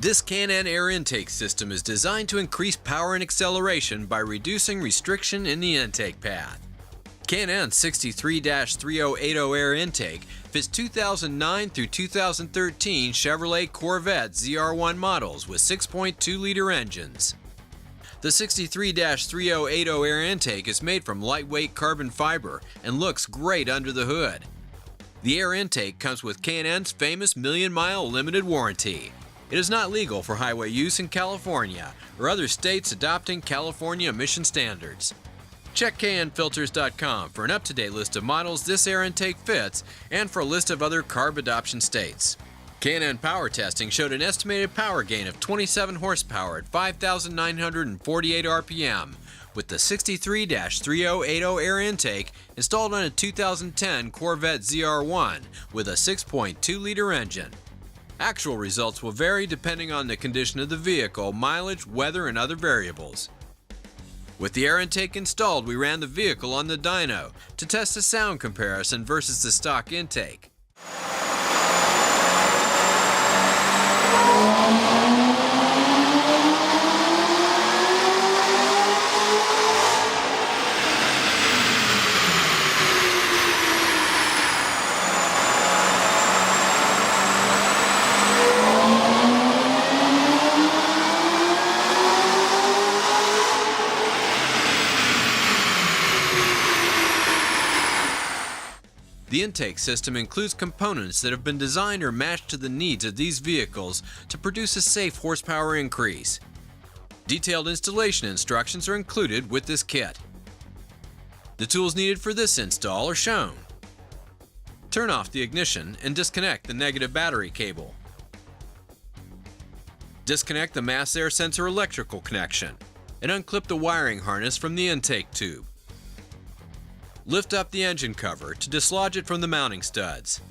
This K&N air intake system is designed to increase power and acceleration by reducing restriction in the intake path. K&N's 63-3080 air intake fits 2009 through 2013 Chevrolet Corvette ZR-1 models with 6.2-liter engines. The 63-3080 air intake is made from lightweight carbon fiber and looks great under the hood. The air intake comes with K&N's famous million-mile limited warranty. It is not legal for highway use in California or other states adopting California emission standards. Check knfilters.com for an up-to-date list of models this air intake fits and for a list of other CARB adoption states. K&N power testing showed an estimated power gain of 27 horsepower at 5,948 RPM with the 63-3080 air intake installed on a 2010 Corvette ZR-1 with a 6.2-liter engine. Actual results will vary depending on the condition of the vehicle, mileage, weather, and other variables. With the air intake installed, we ran the vehicle on the dyno to test the sound comparison versus the stock intake. The intake system includes components that have been designed or matched to the needs of these vehicles to produce a safe horsepower increase. Detailed installation instructions are included with this kit. The tools needed for this install are shown. Turn off the ignition and disconnect the negative battery cable. Disconnect the mass air sensor electrical connection and unclip the wiring harness from the intake tube. Lift up the engine cover to dislodge it from the mounting studs.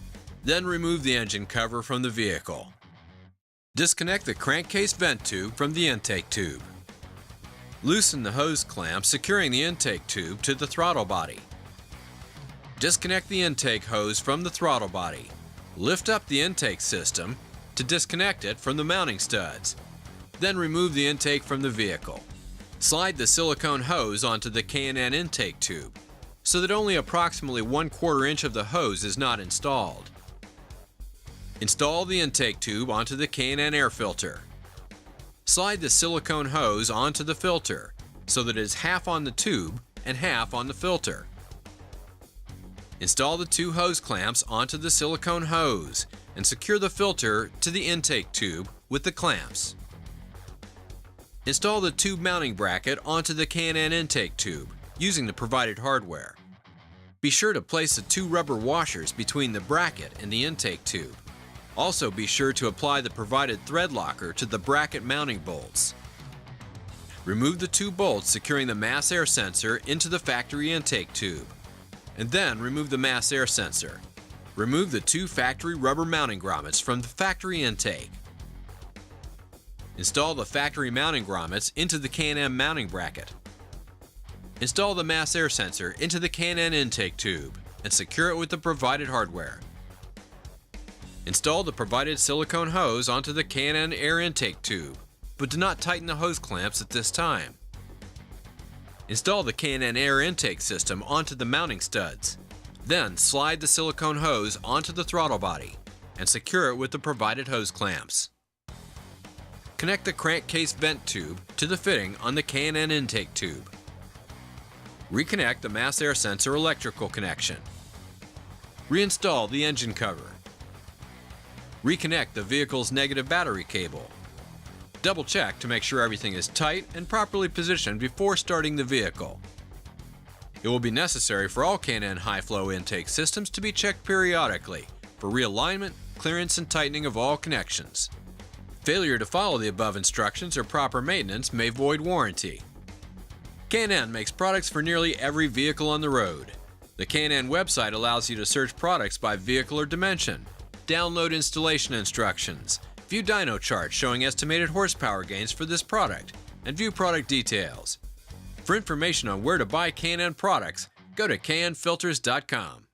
Then remove the engine cover from the vehicle. Disconnect the crankcase vent tube from the intake tube. Loosen the hose clamp securing the intake tube to the throttle body. Disconnect the intake hose from the throttle body. Lift up the intake system to disconnect it from the mounting studs. Then remove the intake from the vehicle. Slide the silicone hose onto the K&N intake tube, so that only approximately 1/4 inch of the hose is not installed. Install the intake tube onto the K&N air filter. Slide the silicone hose onto the filter so that it is half on the tube and half on the filter. Install the two hose clamps onto the silicone hose and secure the filter to the intake tube with the clamps. Install the tube mounting bracket onto the K&N intake tube using the provided hardware. Be sure to place the two rubber washers between the bracket and the intake tube. Also be sure to apply the provided thread locker to the bracket mounting bolts. Remove the two bolts securing the mass air sensor into the factory intake tube, and then remove the mass air sensor. Remove the two factory rubber mounting grommets from the factory intake. Install the factory mounting grommets into the K&N mounting bracket. Install the mass air sensor into the K&N intake tube and secure it with the provided hardware. Install the provided silicone hose onto the K&N air intake tube, but do not tighten the hose clamps at this time. Install the K&N air intake system onto the mounting studs. Then slide the silicone hose onto the throttle body and secure it with the provided hose clamps. Connect the crankcase vent tube to the fitting on the K&N intake tube. Reconnect the mass air sensor electrical connection. Reinstall the engine cover. Reconnect the vehicle's negative battery cable. Double check to make sure everything is tight and properly positioned before starting the vehicle. It will be necessary for all K&N high-flow intake systems to be checked periodically for realignment, clearance, and tightening of all connections. Failure to follow the above instructions or proper maintenance may void warranty. K&N makes products for nearly every vehicle on the road. The K&N website allows you to search products by vehicle or dimension, download installation instructions, view dyno charts showing estimated horsepower gains for this product, and view product details. For information on where to buy K&N products, go to knfilters.com.